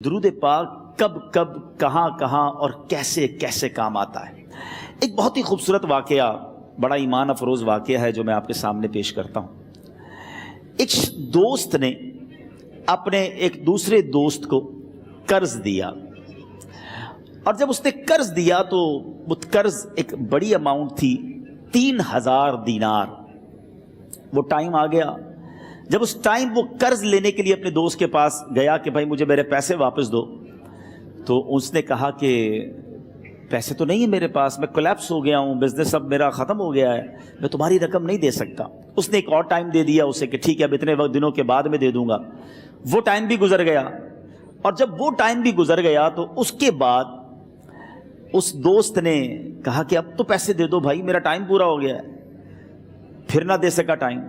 درود پاک کب کب کہاں کہاں اور کیسے کیسے کام آتا ہے۔ ایک بہت ہی خوبصورت واقعہ، بڑا ایمان افروز واقعہ ہے جو میں آپ کے سامنے پیش کرتا ہوں۔ ایک دوست نے اپنے ایک دوسرے دوست کو قرض دیا، اور جب اس نے قرض دیا تو وہ قرض ایک بڑی اماؤنٹ تھی، 3000 دینار۔ وہ ٹائم آ گیا جب اس ٹائم وہ قرض لینے کے لیے اپنے دوست کے پاس گیا کہ بھائی مجھے میرے پیسے واپس دو، تو اس نے کہا کہ پیسے تو نہیں ہے میرے پاس، میں کولیپس ہو گیا ہوں، بزنس اب میرا ختم ہو گیا ہے، میں تمہاری رقم نہیں دے سکتا۔ اس نے ایک اور ٹائم دے دیا اسے کہ ٹھیک ہے اب اتنے دنوں کے بعد میں دے دوں گا۔ وہ ٹائم بھی گزر گیا، اور جب وہ ٹائم بھی گزر گیا تو اس کے بعد اس دوست نے کہا کہ اب تو پیسے دے دو بھائی، میرا ٹائم پورا ہو گیا ہے۔ پھر نہ دے سکا ٹائم۔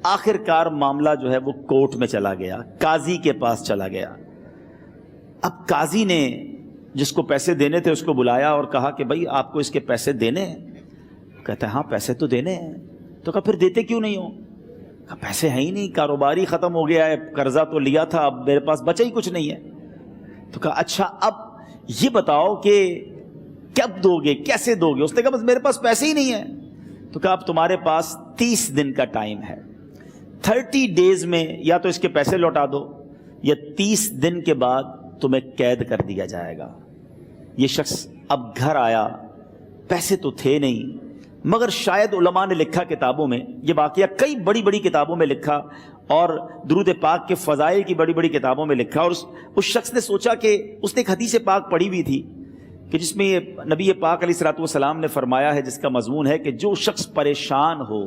آخر کار معاملہ جو ہے وہ کورٹ میں چلا گیا، قاضی کے پاس چلا گیا۔ اب قاضی نے جس کو پیسے دینے تھے اس کو بلایا اور کہا کہ بھائی آپ کو اس کے پیسے دینے ہیں؟ کہتا ہے ہاں پیسے تو دینے ہیں۔ تو کہا پھر دیتے کیوں نہیں ہو؟ کہا پیسے ہیں ہی نہیں، کاروبار ہی ختم ہو گیا ہے، قرضہ تو لیا تھا، اب میرے پاس بچا ہی کچھ نہیں ہے۔ تو کہا اچھا اب یہ بتاؤ کہ کب دو گے، کیسے دو گے؟ اس نے کہا بس میرے پاس پیسے ہی نہیں ہیں۔ تو کہا اب تمہارے پاس 30 دن کا ٹائم ہے، 30 ڈیز میں یا تو اس کے پیسے لوٹا دو یا 30 دن کے بعد تمہیں قید کر دیا جائے گا۔ یہ شخص اب گھر آیا، پیسے تو تھے نہیں، مگر شاید علماء نے لکھا کتابوں میں، یہ واقعہ کئی بڑی بڑی کتابوں میں لکھا اور درود پاک کے فضائل کی بڑی بڑی کتابوں میں لکھا، اور اس شخص نے سوچا کہ اس نے ایک حدیث پاک پڑھی ہوئی تھی کہ جس میں نبی پاک علیہ الصلوۃ والسلام نے فرمایا ہے، جس کا مضمون ہے کہ جو شخص پریشان ہو،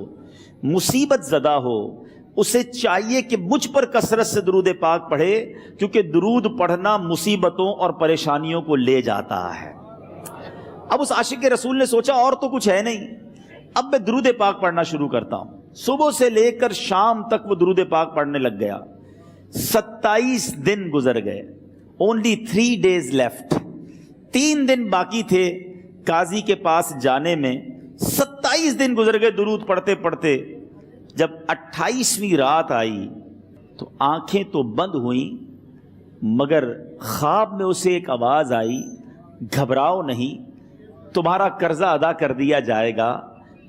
مصیبت زدہ ہو، اسے چاہیے کہ مجھ پر کثرت سے درود پاک پڑھے، کیونکہ درود پڑھنا مصیبتوں اور پریشانیوں کو لے جاتا ہے۔ اب اس عاشق رسول نے سوچا اور تو کچھ ہے نہیں، اب میں درود پاک پڑھنا شروع کرتا ہوں۔ صبح سے لے کر شام تک وہ درود پاک پڑھنے لگ گیا۔ 27 دن گزر گئے، only 3 days left، 3 دن باقی تھے قاضی کے پاس جانے میں۔ 27 دن گزر گئے درود پڑھتے پڑھتے۔ جب 28ویں رات آئی تو آنکھیں تو بند ہوئیں، مگر خواب میں اسے ایک آواز آئی، گھبراؤ نہیں، تمہارا قرضہ ادا کر دیا جائے گا،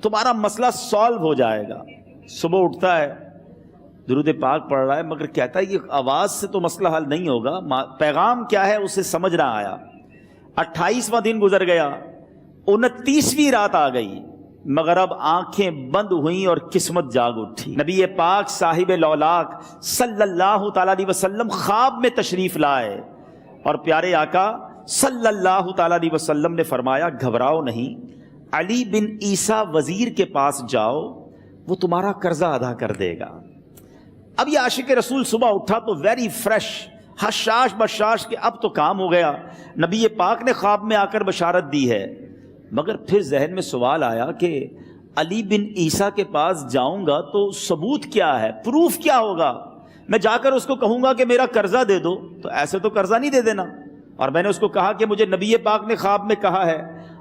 تمہارا مسئلہ سالو ہو جائے گا۔ صبح اٹھتا ہے، درود پاک پڑھ رہا ہے، مگر کہتا ہے یہ آواز سے تو مسئلہ حل نہیں ہوگا، پیغام کیا ہے اسے سمجھ نہ آیا۔ 28واں دن گزر گیا، 29ویں رات آ گئی، مگر اب آنکھیں بند ہوئیں اور قسمت جاگ اٹھی۔ نبی پاک صاحب لولاک صلی اللہ تعالیٰ علیہ وسلم خواب میں تشریف لائے، اور پیارے آقا صلی اللہ تعالیٰ علیہ وسلم نے فرمایا گھبراؤ نہیں، علی بن عیسیٰ وزیر کے پاس جاؤ، وہ تمہارا قرضہ ادا کر دے گا۔ اب یہ عاشق رسول صبح اٹھا تو ویری فریش، حشاش بشاش کہ اب تو کام ہو گیا، نبی پاک نے خواب میں آ کر بشارت دی ہے۔ مگر پھر ذہن میں سوال آیا کہ علی بن عیسیٰ کے پاس جاؤں گا تو ثبوت کیا ہے، پروف کیا ہوگا؟ میں جا کر اس کو کہوں گا کہ میرا قرضہ دے دو تو ایسے تو قرضہ نہیں دے دینا، اور میں نے اس کو کہا کہ مجھے نبی پاک نے خواب میں کہا ہے،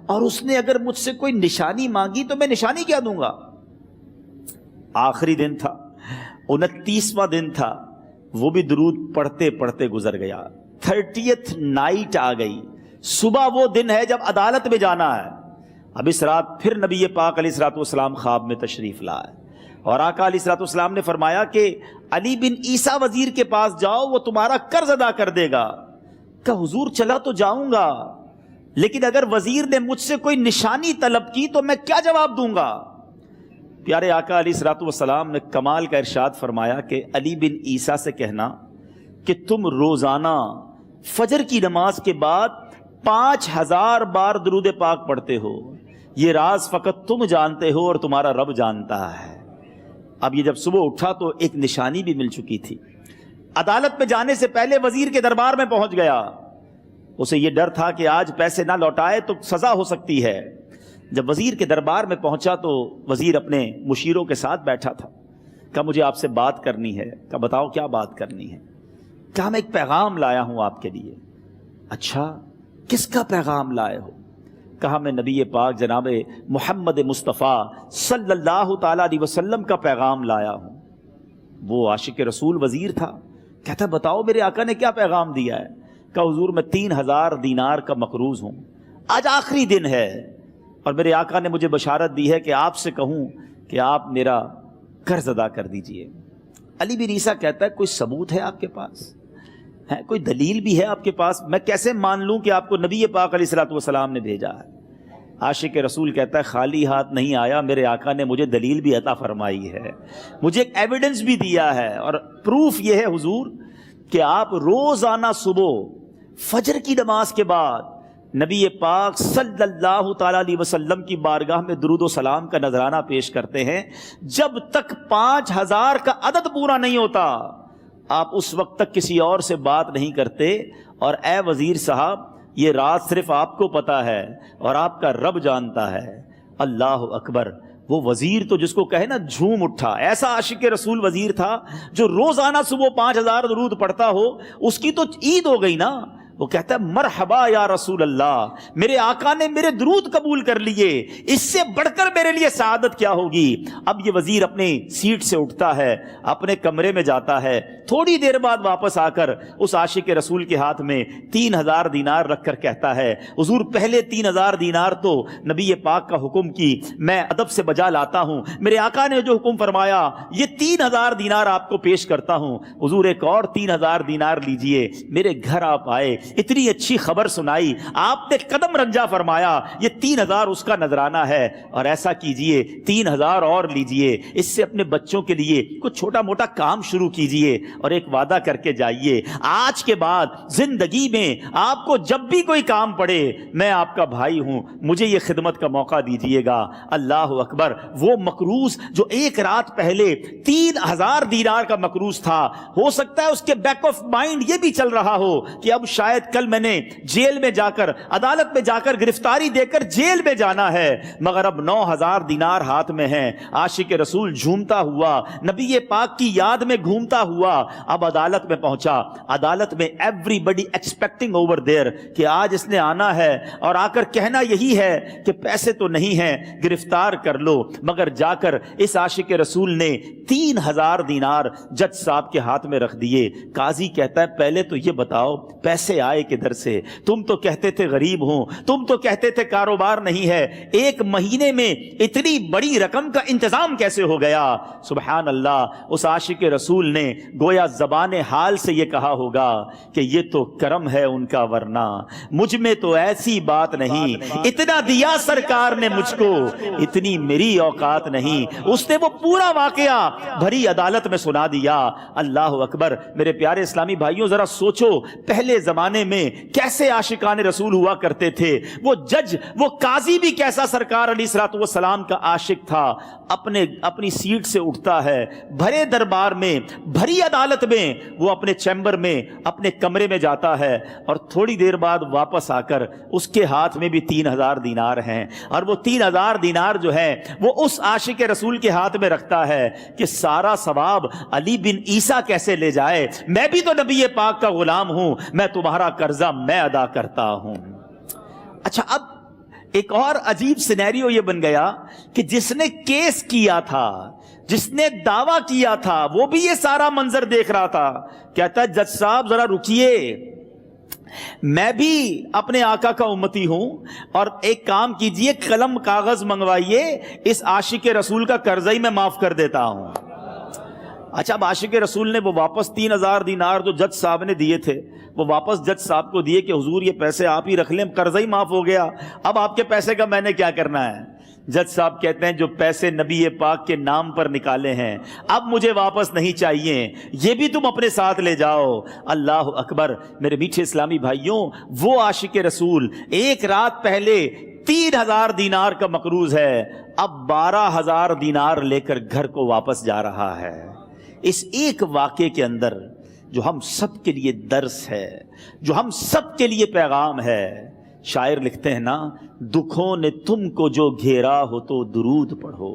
اور اس نے اگر مجھ سے کوئی نشانی مانگی تو میں نشانی کیا دوں گا؟ آخری دن تھا، 29واں دن تھا، وہ بھی درود پڑھتے پڑھتے گزر گیا۔ 30th نائٹ آ گئی، صبح وہ دن ہے جب عدالت میں جانا ہے۔ اب اس رات پھر نبی پاک علیہ الصلوۃ والسلام خواب میں تشریف لائے، اور آقا علیہ الصلوۃ والسلام نے فرمایا کہ علی بن عیسیٰ وزیر کے پاس جاؤ، وہ تمہارا قرض ادا کر دے گا۔ کہ حضور چلا تو جاؤں گا، لیکن اگر وزیر نے مجھ سے کوئی نشانی طلب کی تو میں کیا جواب دوں گا؟ پیارے آقا علیہ الصلوۃ والسلام نے کمال کا ارشاد فرمایا کہ علی بن عیسیٰ سے کہنا کہ تم روزانہ فجر کی نماز کے بعد 5000 بار درود پاک پڑھتے ہو، یہ راز فقط تم جانتے ہو اور تمہارا رب جانتا ہے۔ اب یہ جب صبح اٹھا تو ایک نشانی بھی مل چکی تھی۔ عدالت میں جانے سے پہلے وزیر کے دربار میں پہنچ گیا، اسے یہ ڈر تھا کہ آج پیسے نہ لوٹائے تو سزا ہو سکتی ہے۔ جب وزیر کے دربار میں پہنچا تو وزیر اپنے مشیروں کے ساتھ بیٹھا تھا۔ کہا مجھے آپ سے بات کرنی ہے۔ کہا بتاؤ کیا بات کرنی ہے؟ کہا میں ایک پیغام لایا ہوں آپ کے لیے۔ اچھا کس کا پیغام لائے ہو؟ کہا میں نبی پاک جناب محمد مصطفیٰ صلی اللہ تعالیٰ علیہ وسلم کا پیغام لایا ہوں۔ وہ عاشق رسول وزیر تھا، کہتا بتاؤ میرے آقا نے کیا پیغام دیا ہے؟ کہ حضور میں 3000 دینار کا مقروض ہوں، آج آخری دن ہے اور میرے آقا نے مجھے بشارت دی ہے کہ آپ سے کہوں کہ آپ میرا قرض ادا کر دیجئے۔ علی بن عیسیٰ کہتا ہے کوئی ثبوت ہے آپ کے پاس؟ ہے کوئی دلیل بھی ہے آپ کے پاس؟ میں کیسے مان لوں کہ آپ کو نبی پاک علیہ الصلوۃ والسلام نے بھیجا ہے؟ عاشق رسول کہتا ہے خالی ہاتھ نہیں آیا، میرے آقا نے مجھے دلیل بھی عطا فرمائی ہے، مجھے ایک ایویڈنس بھی دیا ہے، اور پروف یہ ہے حضور کہ آپ روزانہ صبح فجر کی نماز کے بعد نبی پاک صلی اللہ تعالیٰ علیہ وسلم کی بارگاہ میں درود و سلام کا نذرانہ پیش کرتے ہیں۔ جب تک 5000 کا عدد پورا نہیں ہوتا آپ اس وقت تک کسی اور سے بات نہیں کرتے، اور اے وزیر صاحب یہ راز صرف آپ کو پتا ہے اور آپ کا رب جانتا ہے۔ اللہ اکبر! وہ وزیر تو جس کو کہے نا جھوم اٹھا، ایسا عاشق رسول وزیر تھا جو روزانہ صبح 5000 درود پڑھتا ہو، اس کی تو عید ہو گئی نا۔ وہ کہتا ہے مرحبا یا رسول اللہ، میرے آقا نے میرے درود قبول کر لیے، اس سے بڑھ کر میرے لیے سعادت کیا ہوگی۔ اب یہ وزیر اپنی سیٹ سے اٹھتا ہے، اپنے کمرے میں جاتا ہے، تھوڑی دیر بعد واپس آ کر اس عاشق رسول کے ہاتھ میں 3000 دینار رکھ کر کہتا ہے حضور پہلے 3000 دینار تو نبی پاک کا حکم کی میں ادب سے بجا لاتا ہوں، میرے آقا نے جو حکم فرمایا یہ 3000 دینار آپ کو پیش کرتا ہوں، حضور ایک اور 3000 دینار لیجئے۔ میرے گھر آپ آئے، اتنی اچھی خبر سنائی، آپ نے قدم رنجا فرمایا، یہ 3000 اس کا نذرانہ ہے، اور ایسا کیجئے 3000 اور لیجئے، اس سے اپنے بچوں کے لیے کچھ چھوٹا موٹا کام شروع کیجئے، اور ایک وعدہ کر کے جائیے آج کے بعد زندگی میں آپ کو جب بھی کوئی کام پڑے میں آپ کا بھائی ہوں، مجھے یہ خدمت کا موقع دیجئے گا۔ اللہ اکبر! وہ مقروض جو ایک رات پہلے 3000 دینار کا مقروض تھا، ہو سکتا ہے اس کے بیک آف مائنڈ یہ بھی چل رہا ہو کہ اب شاید کل میں نے جیل میں جا کر عدالت میں جا کر گرفتاری دے کر جیل میں جانا ہے، مگر اب 9000 دینار ہاتھ میں ہیں۔ عاشق رسول جھومتا ہوا نبی پاک کی یاد میں گھومتا ہوا اب عدالت میں پہنچا۔ عدالت میں everybody expecting over there کہ آج اس نے آنا ہے اور آ کر کہنا یہی ہے کہ پیسے تو نہیں ہیں، گرفتار کر لو، مگر جا کر اس عاشق رسول نے 3000 دینار جج صاحب کے ہاتھ میں رکھ دیے۔ قاضی کہتا ہے پہلے تو یہ بتاؤ پیسے آئے کدھر سے؟ تم تو کہتے تھے غریب ہوں، تم تو کہتے تھے کاروبار نہیں ہے، ایک مہینے میں اتنی بڑی رقم کا انتظام کیسے ہو گیا؟ سبحان اللہ! اس عاشق رسول نے گویا زبان حال سے یہ کہا ہوگا کہ یہ تو کرم ہے ان کا، ورنہ مجھ میں تو ایسی بات نہیں، اتنا دیا سرکار نے مجھ کو، اتنی میری اوقات نہیں۔ اس نے وہ پورا واقعہ بھری عدالت میں سنا دیا۔ اللہ اکبر! میرے پیارے اسلامی بھائیوں ذرا سوچو پہلے زمانے میں کیسے عاشقان رسول ہوا کرتے تھے، وہ جج وہ قاضی بھی کیسا سرکار علیہ الصلوۃ والسلام کا عاشق تھا۔ اپنی سیٹ سے اٹھتا ہے، بھرے دربار میں بھری عدالت میں وہ اپنے چیمبر میں اپنے کمرے میں جاتا ہے، اور تھوڑی دیر بعد واپس آ کر اس کے ہاتھ میں بھی 3000 دینار ہیں، اور وہ 3000 دینار جو ہے وہ اس عاشق رسول کے ہاتھ میں رکھتا ہے کہ سارا ثواب علی بن عیسیٰ کیسے لے جائے، میں بھی تو نبی پاک کا غلام ہوں، میں تمہارا قرضہ میں ادا کرتا ہوں۔ اچھا، اب ایک اور عجیب سینیریو یہ بن گیا کہ جس نے کیس کیا تھا، جس نے دعویٰ کیا تھا، وہ بھی یہ سارا منظر دیکھ رہا تھا۔ کہتا ہے جج صاحب ذرا رکیے، میں بھی اپنے آقا کا امتی ہوں، اور ایک کام کیجئے قلم کاغذ منگوائیے، اس عاشق رسول کا قرضہ ہی میں معاف کر دیتا ہوں۔ اچھا، اب عاشق رسول نے وہ واپس 3000 دینار جو جج صاحب نے دیے تھے وہ واپس جج صاحب کو دیے کہ حضور یہ پیسے آپ ہی رکھ لیں، قرضہ ہی معاف ہو گیا، اب آپ کے پیسے کا میں نے کیا کرنا ہے؟ جج صاحب کہتے ہیں جو پیسے نبی پاک کے نام پر نکالے ہیں اب مجھے واپس نہیں چاہیے، یہ بھی تم اپنے ساتھ لے جاؤ۔ اللہ اکبر! میرے میٹھے اسلامی بھائیوں، وہ عاشق رسول ایک رات پہلے 3000 دینار کا مقروض ہے، اب 12000 دینار لے کر گھر کو واپس جا رہا ہے۔ اس ایک واقعے کے اندر جو ہم سب کے لیے درس ہے، جو ہم سب کے لیے پیغام ہے، شاعر لکھتے ہیں نا، دکھوں نے تم کو جو گھیرا ہو تو درود پڑھو،